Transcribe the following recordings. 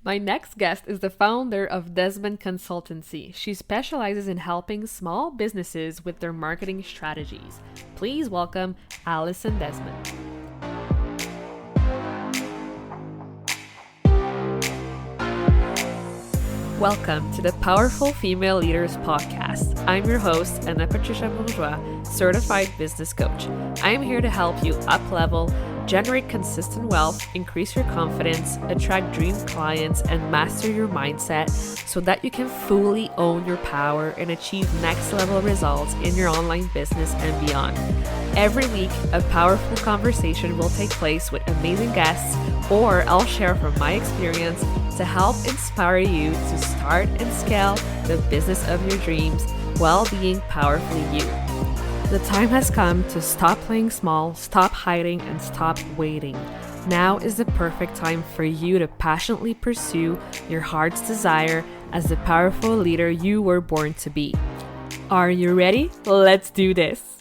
My next guest is the founder of Desmond Consultancy. She specializes in helping small businesses with their marketing strategies. Please welcome Alison Desmond. Welcome to the Powerful Female Leaders Podcast. I'm your host, Anna Patricia Bourgeois, certified business coach. I am here to help you up-level, generate consistent wealth, increase your confidence, attract dream clients, and master your mindset so that you can fully own your power and achieve next-level results in your online business and beyond. Every week, a powerful conversation will take place with amazing guests, or I'll share from my experience to help inspire you to start and scale the business of your dreams while being powerfully you. The time has come to stop playing small, stop hiding, and stop waiting. Now is the perfect time for you to passionately pursue your heart's desire as the powerful leader you were born to be. Are you ready? Let's do this.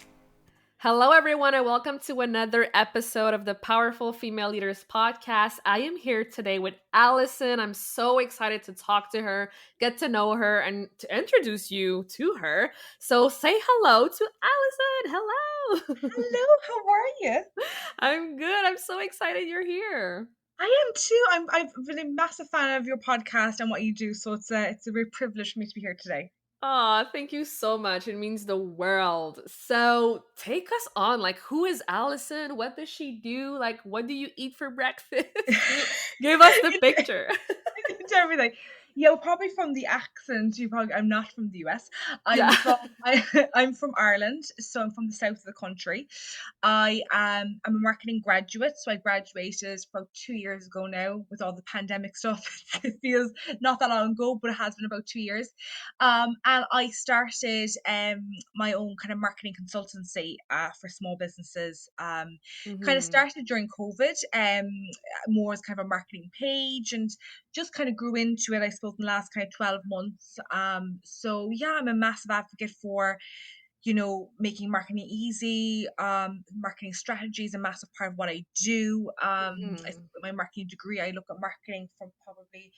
Hello, everyone, and welcome to another episode of the Powerful Female Leaders Podcast. I am here today with Alison. I'm so excited to talk to her, get to know her, and to introduce you to her. So say hello to Alison. Hello. Hello, how are you? I'm good. I'm so excited you're here. I am too. I've been a massive fan of your podcast and what you do, so it's a real privilege for me to be here today. Aw, thank you so much. It means the world. So take us on. Like, who is Alison? What does she do? Like, what do you eat for breakfast? Give us the It's picture. it's everything. Yeah, well, probably from the accent, I'm not from the US. I'm Yeah. from I'm from Ireland, so I'm from the south of the country. I'm a marketing graduate, so I graduated about 2 years ago now with all the pandemic stuff. It feels not that long ago, but it has been about 2 years. And I started my own kind of marketing consultancy for small businesses. Kind of Hmm. started during COVID, more as kind of a marketing page, and just kind of grew into it, I suppose, in the last kind of 12 months. So yeah, I'm a massive advocate for, making marketing easy. Marketing strategy is a massive part of what I do. I Hmm. suppose with my marketing degree, I look at marketing from probably,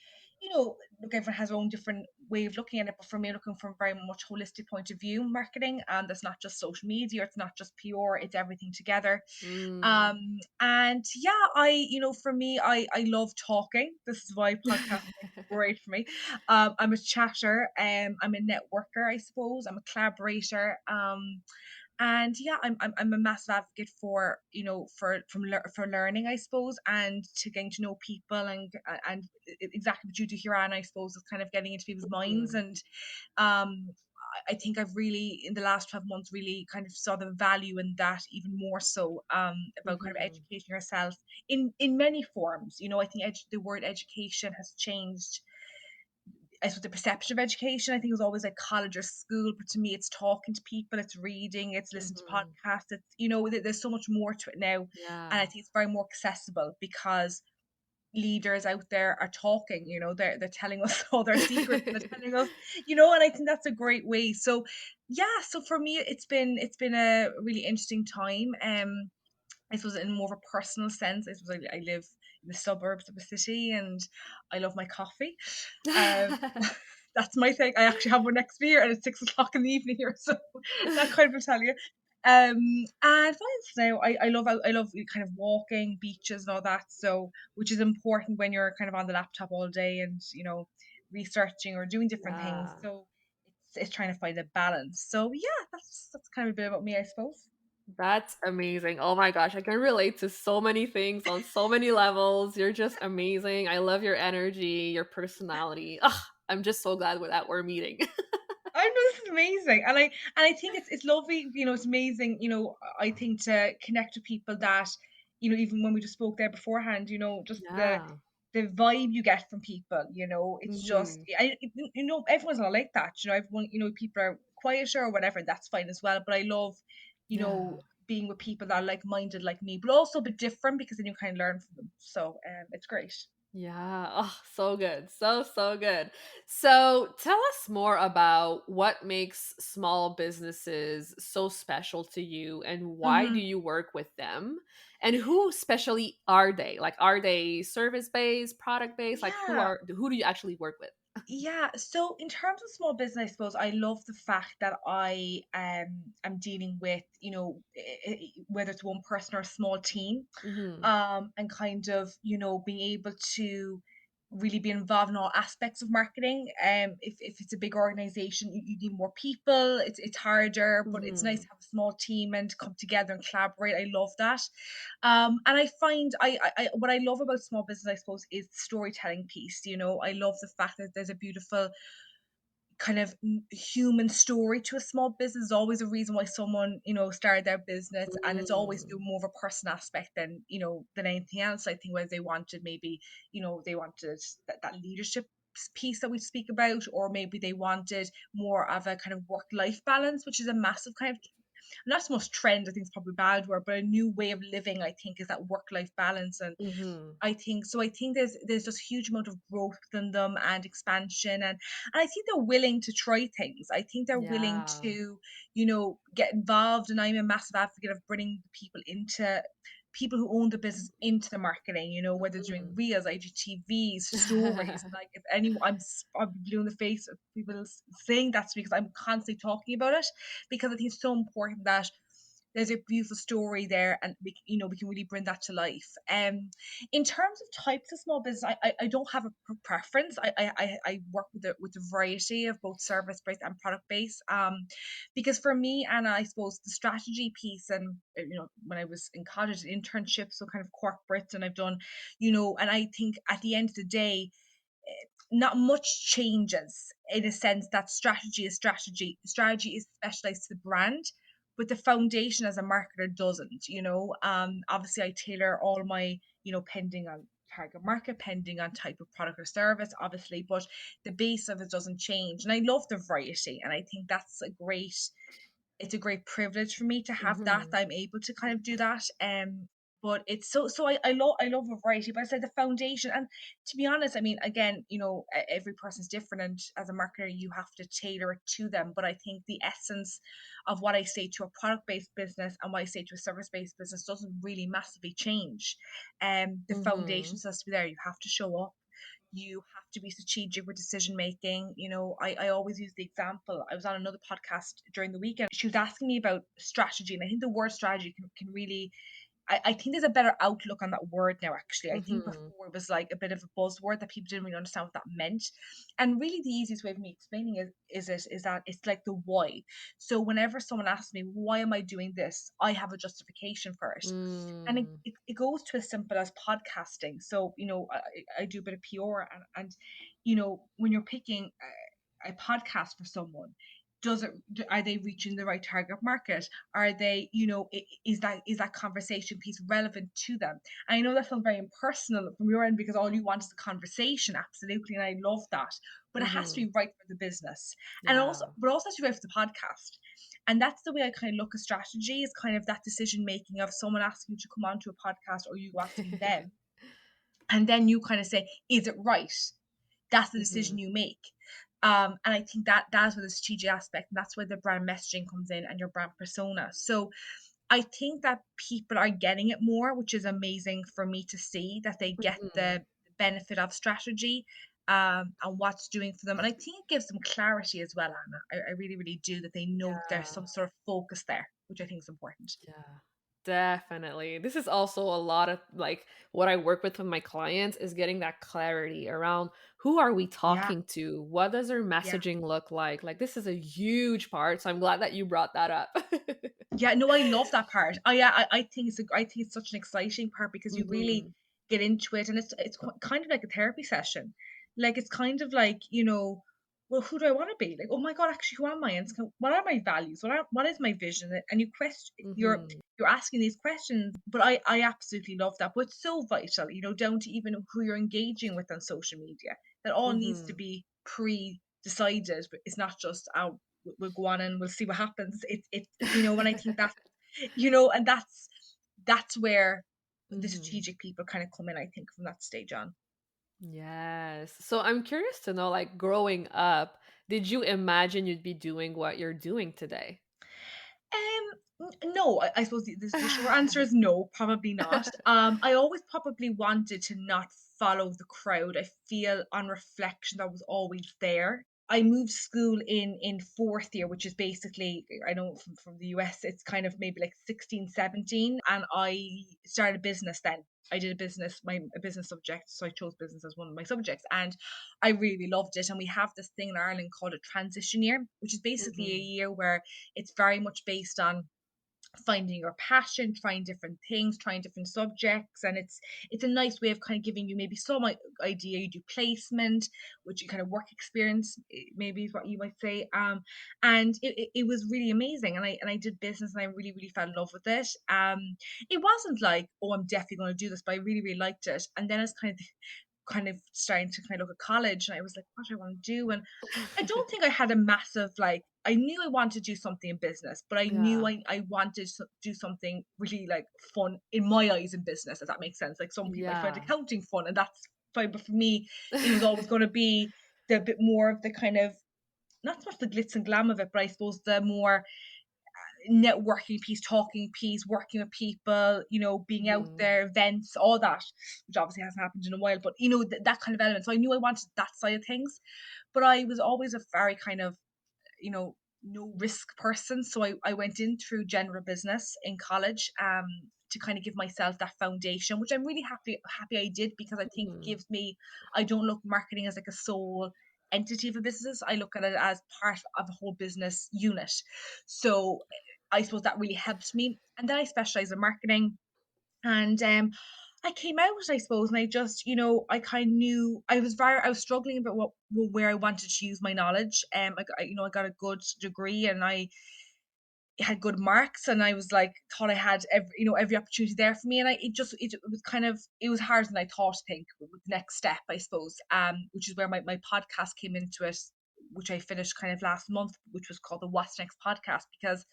look, everyone has their own different way of looking at it, but for me, looking from a very much holistic point of view, marketing, and that's not just social media, it's not just PR, it's everything together. Mm. And yeah, for me, I love talking. This is why podcasting is great for me. I'm a chatter, I'm a networker, I suppose. I'm a collaborator. And yeah, I'm a massive advocate for, for learning, I suppose, and to getting to know people, and exactly what you do here, Anne, I suppose, is kind of getting into people's minds. Mm. And I think I've really, in the last 12 months, really kind of saw the value in that even more so, about kind of Mhm. educating yourself in many forms. I think the word education has changed. I suppose the perception of education, I think, it was always like college or school, but to me, it's talking to people, it's reading, it's listening to Mhm. podcasts. It's, there's so much more to it now, and I Yeah. think it's very more accessible because leaders out there are talking. They're telling us all their secrets, and they're telling us, and I think that's a great way. So yeah, so for me, it's been a really interesting time. I suppose in more of a personal sense, I suppose I live in the suburbs of a city, and I love my coffee. um that's my thing. I actually have one next to me here, and it's 6 o'clock in the evening here, so that kind of will tell you. And what else now? I love kind of walking, beaches, and all that. So, which is important when you're kind of on the laptop all day, and researching or doing different things. Yeah. So it's trying to find a balance. So yeah, that's kind of a bit about me, I suppose. That's amazing. Oh my gosh, I can relate to so many things on so many levels. You're just amazing. I love your energy, your personality. Ugh, I'm just so glad that we're meeting. I know this is amazing, and I think it's lovely. It's amazing. I think to connect with people that, even when we just spoke there beforehand. Just Yeah. the vibe you get from people. It's just Mhm. everyone's not like that. Everyone, people are quieter or whatever. That's fine as well. But I love, Yeah. being with people that are like minded like me, but also a bit different because then you kind of learn from them. So it's great. Yeah. Oh, so good. So, so good. So, tell us more about what makes small businesses so special to you and why do Hmm. you work with them? And who especially are they? Like, are they service based, product based? Like, Yeah. who do you actually work with? Yeah, so in terms of small business, I suppose I love the fact that I am dealing with, whether it's one person or a small team, Mhm. and kind of, being able to really be involved in all aspects of marketing. If it's a big organization, you need more people. It's harder, but it's nice to Mhm. have a small team and come together and collaborate. I love that. And I find I what I love about small business, I suppose, is the storytelling piece. I love the fact that there's a beautiful kind of human story to a small business. There's always a reason why someone, started their business, and it's always Mm. more of a person aspect than, than anything else. I think whether they wanted maybe, they wanted that leadership piece that we speak about, or maybe they wanted more of a kind of work life balance, which is a massive kind of, not so much trend, I think it's probably a bad word, but a new way of living, I think, is that work life balance. And Mhm. I think so. I think there's just huge amount of growth in them and expansion, and I think they're willing to try things. I think they're willing Yeah. to, get involved. And I'm a massive advocate of bringing people who own the business into the marketing. Whether doing Mhm. reels, IGTVs, stories. Like if anyone, I'm blue in the face of people saying that to me because I'm constantly talking about it, because I think it's so important that there's a beautiful story there, and we can really bring that to life. In terms of types of small business, I don't have a preference. I work with a variety of both service based and product based. Because for me, Anna, I suppose the strategy piece, and when I was in college, internships, so kind of corporate, and I've done, and I think at the end of the day, not much changes, in a sense that strategy is strategy. Strategy is specialized to the brand, but the foundation as a marketer doesn't. Obviously, I tailor all my, pending on target market, pending on type of product or service, obviously, but the base of it doesn't change. And I love the variety, and I think that's a great, it's a great privilege for me to have that. Mhm. I'm able to kind of do that. But it's so I love a variety, but I said the foundation. And to be honest, I mean, again, every person's different, and as a marketer, you have to tailor it to them. But I think the essence of what I say to a product-based business and what I say to a service-based business doesn't really massively change. The Mhm. foundations has to be there. You have to show up, you have to be strategic with decision making. I always use the example. I was on another podcast during the weekend. She was asking me about strategy, and I think the word strategy can really, I think there's a better outlook on that word now, actually. I think Mhm. before it was like a bit of a buzzword that people didn't really understand what that meant. And really the easiest way of me explaining it is that it's like the why. So whenever someone asks me, why am I doing this? I have a justification for it. And it, Mm. it, it goes to as simple as podcasting. So, I do a bit of PR, and when you're picking a podcast for someone, are they reaching the right target market? Are they, is that conversation piece relevant to them? I know that sounds very impersonal from your end, because all you want is a conversation, absolutely, and I love that. But it has to Mhm. be right for the business, and also, Yeah. but also has to be right for the podcast. And that's the way I kind of look at strategy, is kind of that decision making of someone asking you to come onto a podcast, or you asking them, and then you kind of say, is it right? That's the decision Mhm. you make. And I think that's where the strategic aspect, and that's where the brand messaging comes in, and your brand persona. So I think that people are getting it more, which is amazing for me to see, that they get Mhm. the benefit of strategy, and what's doing for them. And I think it gives them clarity as well, Anna. I really, really do, that they know that there's Yeah. some sort of focus there, which I think is important. Yeah. Definitely. This is also a lot of like what I work with my clients is getting that clarity around who are we Yeah, talking to? What does our yeah. messaging look like? Like this is a huge part. So I'm glad that you brought that up. Yeah, no, I love that part. Yeah, I think it's such an exciting part, because you really Mhm. get into it, and it's kind of like a therapy session. Like it's kind of like, well, who do I want to be? Like, oh my God, actually, who am I? And what are my values? What is my vision? And Mhm. you're asking these questions. But I absolutely love that. But it's so vital, down to even who you're engaging with on social media. That all needs to Mhm. be pre-decided, but it's not just, oh, we'll go on and we'll see what happens. And I think that, and that's where the Mhm. strategic people kind of come in, I think, from that stage on. Yes. So I'm curious to know, like, growing up, did you imagine you'd be doing what you're doing today? No, I suppose the short answer is no, probably not. I always probably wanted to not follow the crowd. I feel on reflection that was always there. I moved school in fourth year, which is basically, I know from the US, it's kind of maybe like 16, 17. And I started a business then. I did a business subject. So I chose business as one of my subjects. And I really loved it. And we have this thing in Ireland called a transition year, which is basically a Mhm. year where it's very much based on finding your passion, trying different things, trying different subjects, and it's a nice way of kind of giving you maybe some idea. You do placement, which you kind of work experience, maybe is what you might say. And it was really amazing, and I did business, and I really really fell in love with it. It wasn't like, oh, I'm definitely going to do this, but I really really liked it. And then it's kind of starting to kind of look at college, and I was like, what do I want to do? And I don't think I had a massive like, I knew I wanted to do something in business, but I knew Yeah. I wanted to do something really like fun in my eyes in business, if that makes sense. Like some people I find Yeah. accounting fun, and that's fine. But for me, it was always going to be the bit more of the kind of, not so much the glitz and glam of it, but I suppose the more networking piece, talking piece, working with people, being out Mhm. there, events, all that, which obviously hasn't happened in a while, but that kind of element. So I knew I wanted that side of things, but I was always a very kind of, you know, no risk person. So I went in through general business in college, to kind of give myself that foundation, which I'm really happy I did, because I think it Mhm. gives me, I don't look marketing as like a sole entity of a business. I look at it as part of a whole business unit. So I suppose that really helped me. And then I specialized in marketing, and I came out, I suppose, and I just, I kind of knew I was struggling about where I wanted to use my knowledge. I got a good degree, and I had good marks, and I was like, thought I had every opportunity there for me, and it was kind of, it was harder than I thought. I think with the next step, I suppose, which is where my podcast came into it, which I finished kind of last month, which was called the What's Next podcast, because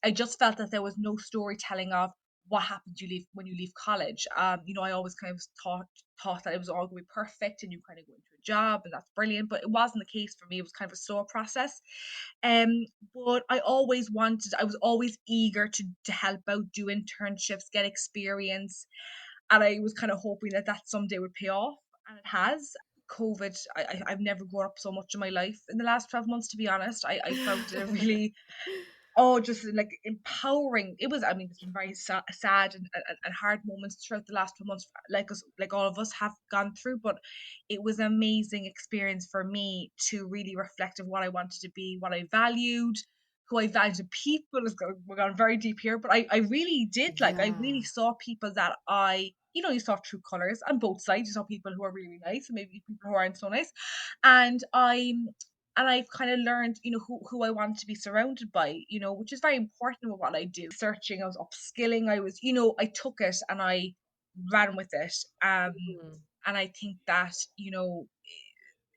I just felt that there was no storytelling of what happens when you leave college. I always kind of thought that it was all going to be perfect, and you kind of go into a job and that's brilliant, but it wasn't the case for me. It was kind of a slower process. Um, but I was always eager to help out, do internships, get experience, and I was kind of hoping that that someday would pay off, and it has. COVID, I've never grown up so much in my life in the last 12 months, to be honest. I found it a really, oh, just like empowering. It was, I mean, it's been very sad and hard moments throughout the last 2 months, like all of us have gone through. But it was an amazing experience for me to really reflect on what I wanted to be, what I valued, who I valued. People, we're going very deep here, but I really did, like, I really Yeah. saw people that you saw true colors on both sides. You saw people who are really nice, and maybe people who aren't so nice. And I've kind of learned, who I want to be surrounded by, which is very important with what I do. Searching, I was upskilling, I took it and I ran with it. Mhm. And I think that,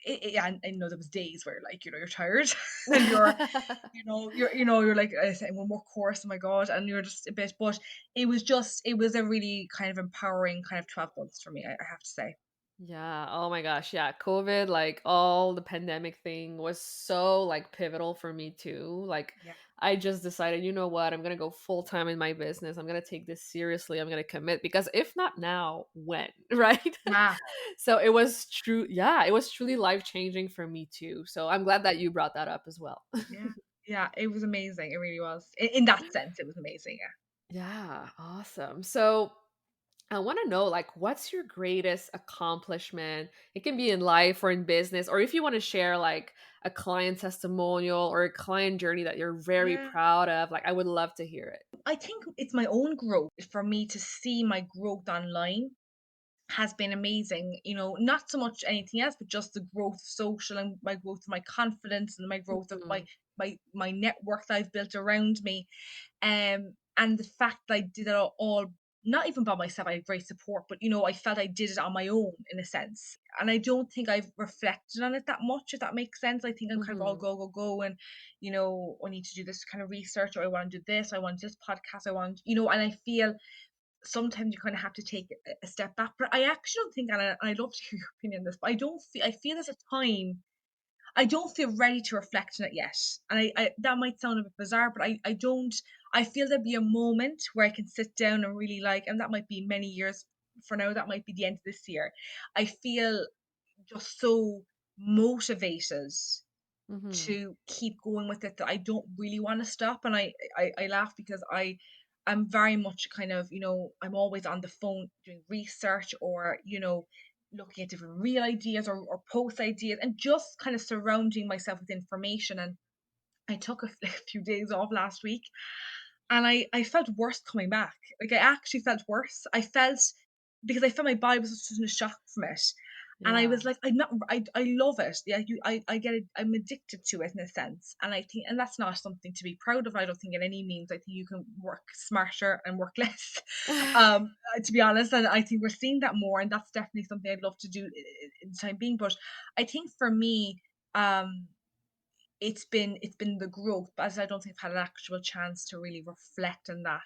I know there was days where, like, you're tired, and you're like, I say one more course, oh my God, and you're just a bit, but it was a really kind of empowering kind of 12 months for me, I have to say. Yeah. Oh my gosh. Yeah. COVID, like all the pandemic thing was so like pivotal for me too. Like Yeah. I just decided, you know what, I'm gonna go full time in my business. I'm gonna take this seriously. I'm gonna commit because if not now, when? Right? Yeah. So it was true. Yeah, it was truly life changing for me too. So I'm glad that you brought that up as well. Yeah. Yeah. It was amazing. It really was. In that sense, it was amazing. Yeah. Yeah, awesome. So I want to know, like, what's your greatest accomplishment? It can be in life or in business, or if you want to share like a client testimonial or a client journey that you're very Yeah. proud of, like, I would love to hear it. I think it's my own growth. For me to see my growth online has been amazing. Not so much anything else, but just the growth of social, and my growth of my confidence, and my growth of my Mhm. my network that I've built around me. And the fact that I did it all, not even by myself, I had great support, but I felt I did it on my own in a sense. And I don't think I've reflected on it that much, if that makes sense. I think I'm kind of all Mhm. go, go, go, and I need to do this kind of research, or I want to do this, I want this podcast, I want, and I feel sometimes you kind of have to take a step back. But I actually don't think, and I'd love to hear your opinion on this, but I feel there's a time, I don't feel ready to reflect on it yet. And I that might sound a bit bizarre, but I don't, I feel there'll be a moment where I can sit down and really like, and that might be many years for now, that might be the end of this year. I feel just so motivated Mm-hmm. to keep going with it that I don't really want to stop. And I laugh because I'm very much kind of, I'm always on the phone doing research, or, looking at different real ideas, or post ideas, and just kind of surrounding myself with information. And I took a few days off last week, and I felt worse coming back. Like, I actually felt worse. I felt, because I felt my body was just in a shock from it. And I Yeah. was like, I'm not, I love it. Yeah, I get it. I'm addicted to it in a sense. And I think, and that's not something to be proud of. I don't think in any means. I think you can work smarter and work less, to be honest. And I think we're seeing that more. And that's definitely something I'd love to do in the time being. But I think for me, um, it's been the growth, but as I don't think I've had an actual chance to really reflect on that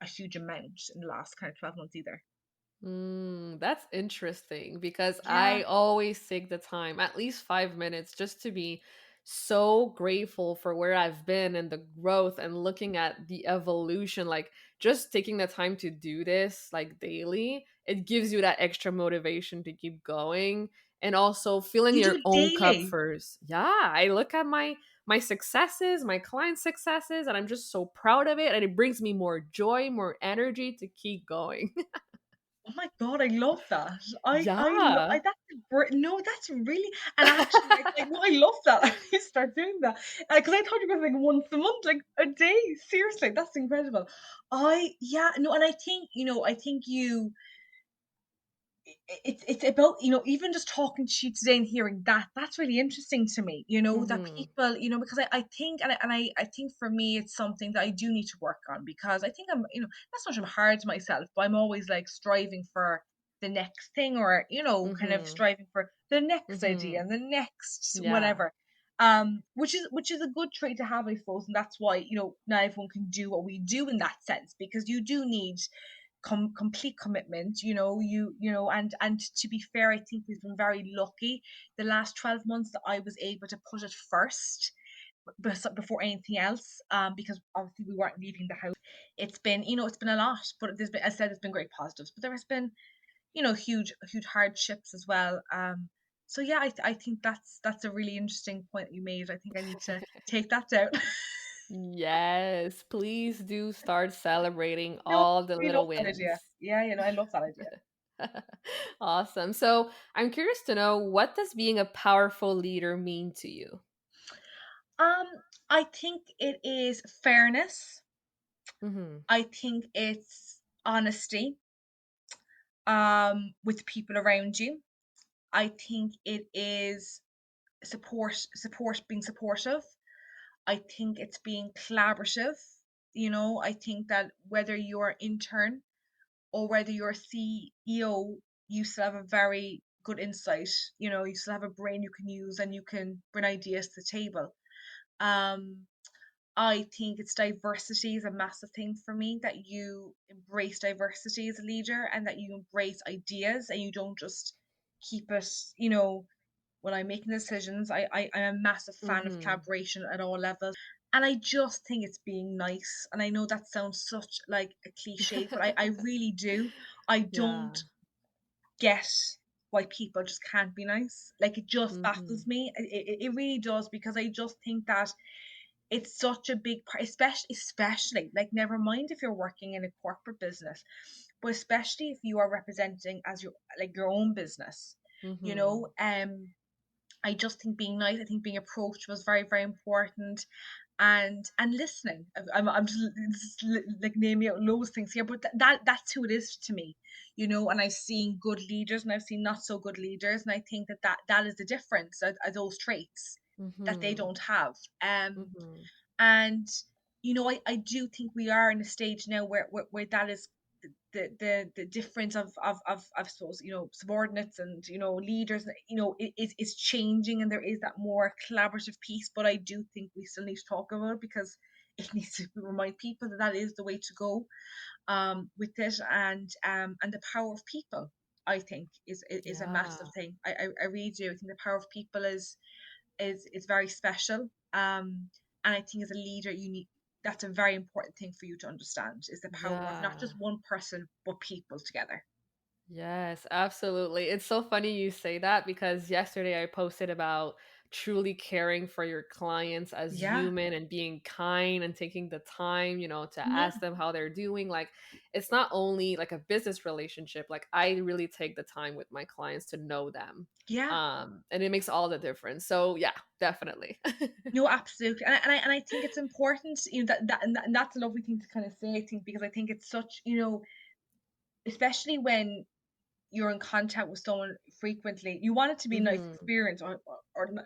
a huge amount in the last kind of 12 months either. That's interesting because Yeah. I always take the time, at least 5 minutes, just to be so grateful for where I've been and the growth and looking at the evolution. Like, just taking the time to do this like daily, it gives you that extra motivation to keep going and also filling You do your it own cup daily. first. Yeah, I look at my successes, my client successes, and I'm just so proud of it, and it brings me more joy, more energy to keep going. Oh my God, I love that. Yeah. That's no, that's really, and actually, no, I love that. I need to start doing that, because I thought you were going like once a month, like a day. Seriously, that's incredible. Yeah, no, and I think, I think it's about, even just talking to you today and hearing that's really interesting to me, that Mhm. people, because I think, and I think for me it's something that I do need to work on, because I think I'm, not so much I'm hard to myself, but I'm always like striving for the next thing, or, kind of Mhm. striving for the next idea Mhm. and the next Yeah. whatever, which is a good trait to have, I suppose. And that's why, not everyone can do what we do in that sense, because you do need complete commitment, and to be fair, I think we've been very lucky the last 12 months that I was able to put it first, before anything else, because obviously we weren't leaving the house. It's been a lot, but there's been, as I said, it's been great positives, but there has been, huge hardships as well. So yeah, I think that's a really interesting point you made. I think I need to take that down. Yes, please do start celebrating No, all the we love little that idea. wins. Yeah, I love that idea. Awesome. So, I'm curious to know, what does being a powerful leader mean to you? Um, I think it is fairness. Mhm. I think it's honesty, with people around you. I think it is being supportive. I think it's being collaborative. I think that whether you're intern or whether you're a CEO, you still have a very good insight. You still have a brain you can use, and you can bring ideas to the table. Um, I think it's diversity is a massive thing for me, that you embrace diversity as a leader, and that you embrace ideas, and you don't just keep it, when I'm making decisions. I'm a massive fan of Mhm. collaboration at all levels. And I just think it's being nice. And I know that sounds such like a cliche, but I really do. I don't Yeah. get why people just can't be nice. Like, it just baffles Mhm. me. It really does, because I just think that it's such a big part, especially, like, never mind if you're working in a corporate business, but especially if you are representing as your own business, you Mhm. know. I just think being nice, I think being approachable is very, very important, and listening. I'm just like naming out loads of things here, but that's who it is to me, And I've seen good leaders, and I've seen not so good leaders, and I think that is the difference, are those traits that they Mhm. don't have. Mhm. And I do think we are in a stage now where that is the difference of I suppose, subordinates and, leaders, is changing, and there is that more collaborative piece. But I do think we still need to talk about it, because it needs to remind people that that is the way to go. with it, and the power of people, I think, is a massive Yeah. thing. I really do. I think the power of people is very special. And I think as a leader, you need that's a very important thing for you to understand, is the power of not Yeah. just one person but people together. Yes, absolutely. It's so funny you say that because yesterday I posted about truly caring for your clients as Yeah, human and being kind and taking the time, to yeah, ask them how they're doing. Like, it's not only like a business relationship, like I really take the time with my clients to know them. yeah. And it makes all the difference. So, yeah, definitely. No, absolutely, and I think it's important, and that's a lovely thing to kind of say. I think because I think it's such, especially when you're in contact with someone frequently, you want it to be a nice Mhm. experience, or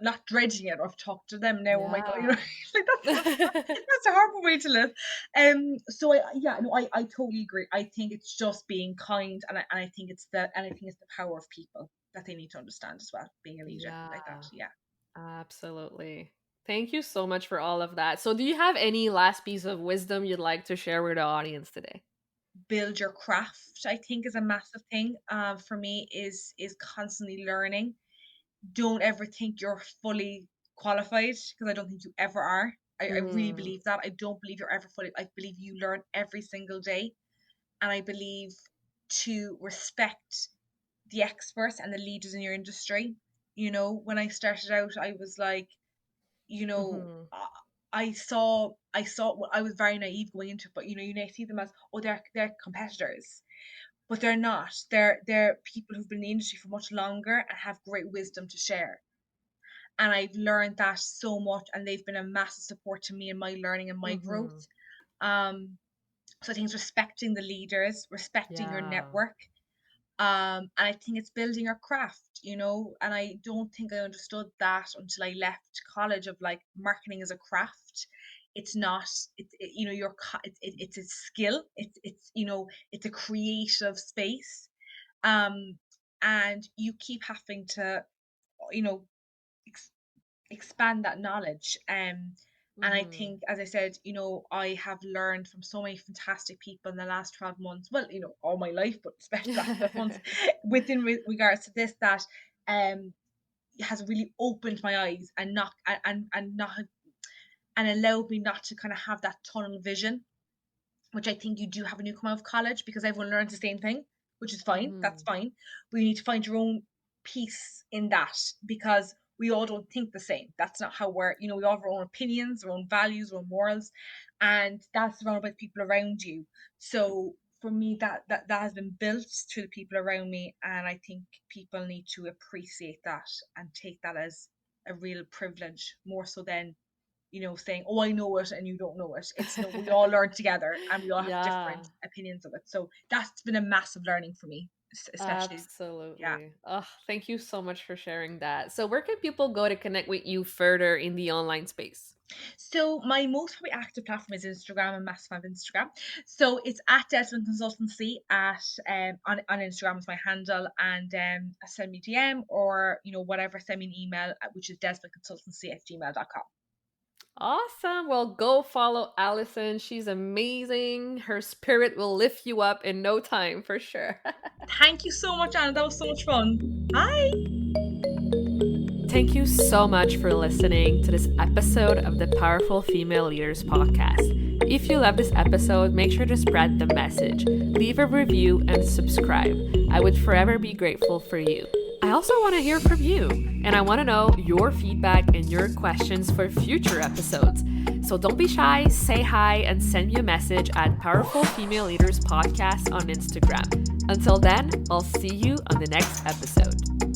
not dredging it. Or I've talked to them now. Oh my god, Yeah. like that's a horrible way to live. So yeah, no, I totally agree. I think it's just being kind, and I think it's the power of people that they need to understand as well. Being a leader like that, Yeah. yeah. Absolutely. Thank you so much for all of that. So, do you have any last piece of wisdom you'd like to share with the audience today? Build your craft, I think, is a massive thing. For me, is constantly learning. Don't ever think you're fully qualified, because I don't think you ever are. I really Mm-hmm. believe that. I don't believe you're ever fully. I believe you learn every single day, and I believe to respect the experts and the leaders in your industry. When I started out, I was like, you know, Mm-hmm. I I saw. Well, I was very naive going into it, but you may see them as, oh, they're competitors, but they're not. They're people who've been in the industry for much longer and have great wisdom to share. And I've learned that so much, and they've been a massive support to me in my learning and my Mm-hmm. growth. Um so I think it's respecting the leaders, respecting your Yeah. network. And I think it's building your craft, and I don't think I understood that until I left college, of like, marketing is a craft. It's not. It's a skill. It's a creative space. um and you keep having to, you know ex- expand that knowledge. And I Mm-hmm. think, as I said, I have learned from so many fantastic people in the last 12 months, well, all my life, but especially the last 12 months, within regards to this, that um has really opened my eyes, and allowed me not to kind of have that tunnel vision, which I think you do have when you come out of college, because everyone learns the same thing, which is fine. That's Mm-hmm. fine. But you need to find your own peace in that, because we all don't think the same. That's not how we all have our own opinions, our own values, our own morals, and that's surrounded by the people around you. So for me, that has been built through the people around me, and I think people need to appreciate that and take that as a real privilege, more so than saying, "Oh, I know it and you don't know it." It's no, we all learn together, and we all have different Yeah. opinions of it. So that's been a massive learning for me, especially, yeah. Absolutely. Oh, thank you so much for sharing that. So, where can people go to connect with you further in the online space? So my most probably active platform is Instagram. I'm massive fan of Instagram. So it's at Desmond Consultancy at on Instagram is my handle, and send me DM, or whatever, send me an email, which is desmondconsultancy@gmail.com. Awesome. Well, go follow Alison. She's amazing. Her spirit will lift you up in no time for sure. Thank you so much, Anna. That was so much fun. Bye. Thank you so much for listening to this episode of the Powerful Female Leaders podcast. If you love this episode, make sure to spread the message, leave a review, and subscribe. I would forever be grateful for you. I also want to hear from you, and I want to know your feedback and your questions for future episodes. So don't be shy, say hi, and send me a message at Powerful Female Leaders Podcast on Instagram. Until then, I'll see you on the next episode.